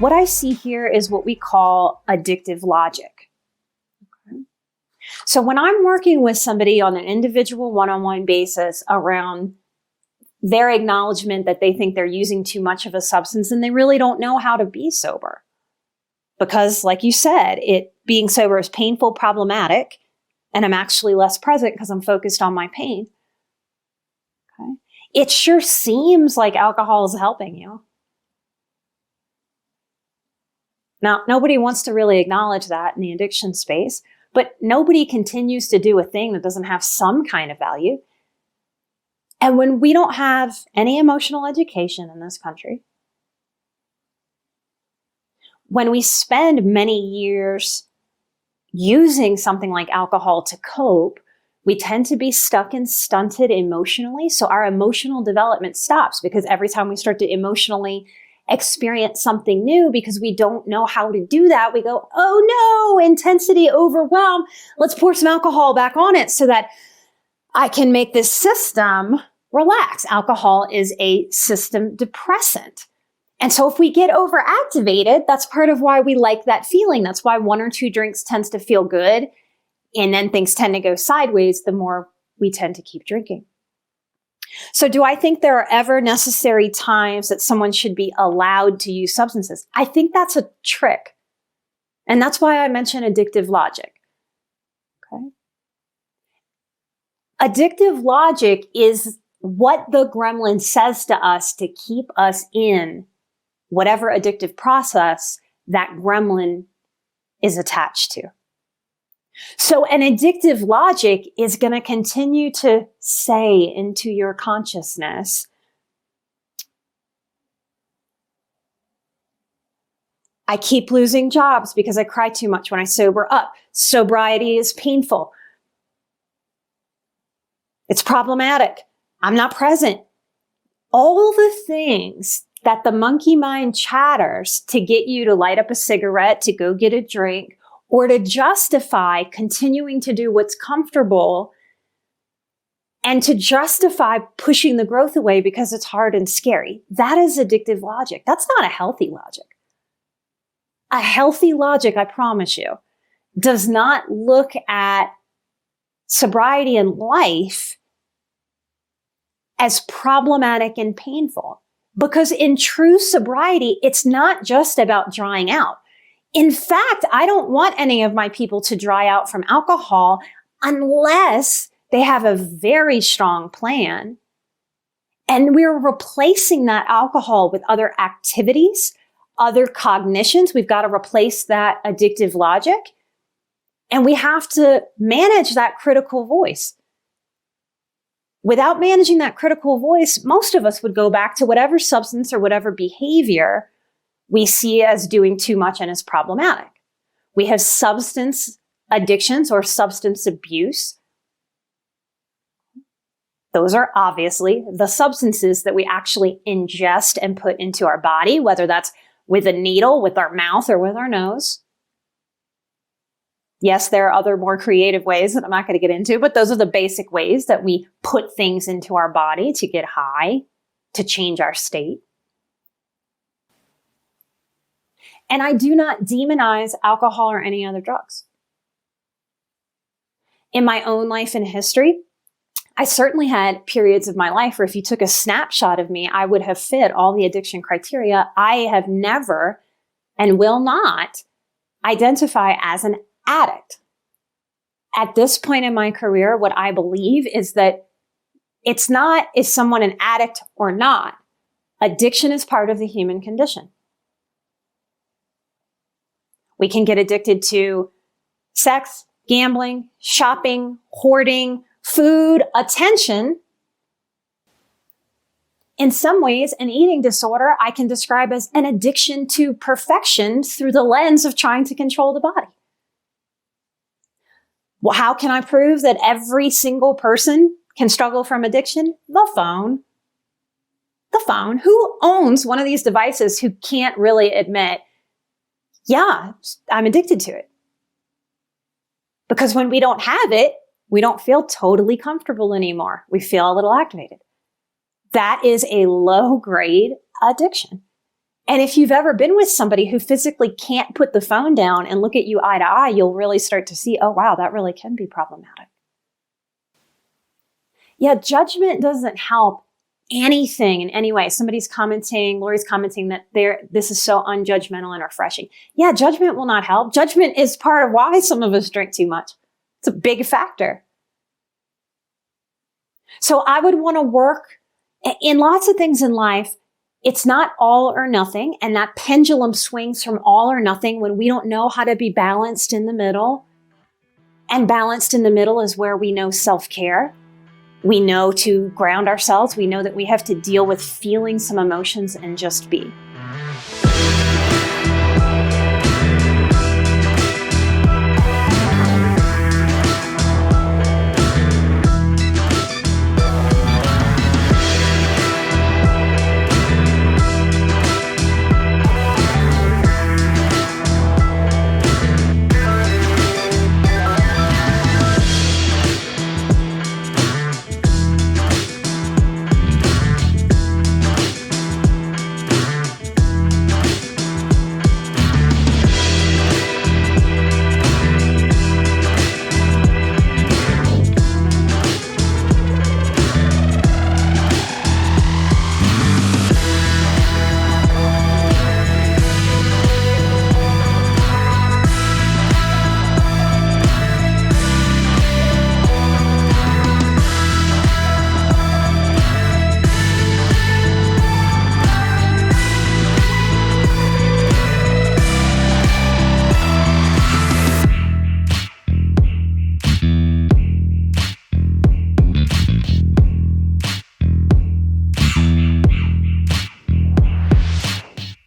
What I see here is what we call addictive logic. Okay. So when I'm working with somebody on an individual one-on-one basis around their acknowledgement that they think they're using too much of a substance and they really don't know how to be sober. Because like you said, being sober is painful, problematic, and I'm actually less present because I'm focused on my pain. Okay. It sure seems like alcohol is helping you. Now, nobody wants to really acknowledge that in the addiction space, but nobody continues to do a thing that doesn't have some kind of value. And when we don't have any emotional education in this country, when we spend many years using something like alcohol to cope, we tend to be stuck and stunted emotionally. So our emotional development stops because every time we start to emotionally experience something new, because we don't know how to do that, we go, oh no, intensity, overwhelm. Let's pour some alcohol back on it so that I can make this system relax. Alcohol is a system depressant. And so if we get overactivated, that's part of why we like that feeling. That's why 1 or 2 drinks tends to feel good. And then things tend to go sideways the more we tend to keep drinking. So do I think there are ever necessary times that someone should be allowed to use substances? I think that's a trick. And that's why I mentioned addictive logic. Okay. Addictive logic is what the gremlin says to us to keep us in whatever addictive process that gremlin is attached to. So an addictive logic is going to continue to say into your consciousness, I keep losing jobs because I cry too much when I sober up. Sobriety is painful. It's problematic. I'm not present. All the things that the monkey mind chatters to get you to light up a cigarette, to go get a drink, or to justify continuing to do what's comfortable and to justify pushing the growth away because it's hard and scary. That is addictive logic. That's not a healthy logic. A healthy logic, I promise you, does not look at sobriety and life as problematic and painful. Because in true sobriety, it's not just about drying out. In fact, I don't want any of my people to dry out from alcohol unless they have a very strong plan. And we're replacing that alcohol with other activities, other cognitions. We've got to replace that addictive logic. And we have to manage that critical voice. Without managing that critical voice, most of us would go back to whatever substance or whatever behavior we see as doing too much and is problematic. We have substance addictions or substance abuse. Those are obviously the substances that we actually ingest and put into our body, whether that's with a needle, with our mouth, or with our nose. Yes, there are other more creative ways that I'm not going to get into, but those are the basic ways that we put things into our body to get high, to change our state. And I do not demonize alcohol or any other drugs. In my own life and history, I certainly had periods of my life where if you took a snapshot of me, I would have fit all the addiction criteria. I have never and will not identify as an addict. At this point in my career, what I believe is that it's not, is someone an addict or not? Addiction is part of the human condition. We can get addicted to sex, gambling, shopping, hoarding, food, attention. In some ways, an eating disorder I can describe as an addiction to perfection through the lens of trying to control the body. Well, how can I prove that every single person can struggle from addiction? The phone. The phone. Who owns one of these devices who can't really admit, yeah, I'm addicted to it? Because when we don't have it, we don't feel totally comfortable anymore. We feel a little activated. That is a low-grade addiction. And if you've ever been with somebody who physically can't put the phone down and look at you eye to eye, you'll really start to see, oh, wow, that really can be problematic. Yeah, judgment doesn't help anything in any way. Somebody's commenting, Lori's commenting that this is so unjudgmental and refreshing. Yeah, judgment will not help. Judgment is part of why some of us drink too much. It's a big factor. So I would want to work in lots of things in life. It's not all or nothing. And that pendulum swings from all or nothing when we don't know how to be balanced in the middle. And balanced in the middle is where we know self-care. We know to ground ourselves. We know that we have to deal with feeling some emotions and just be.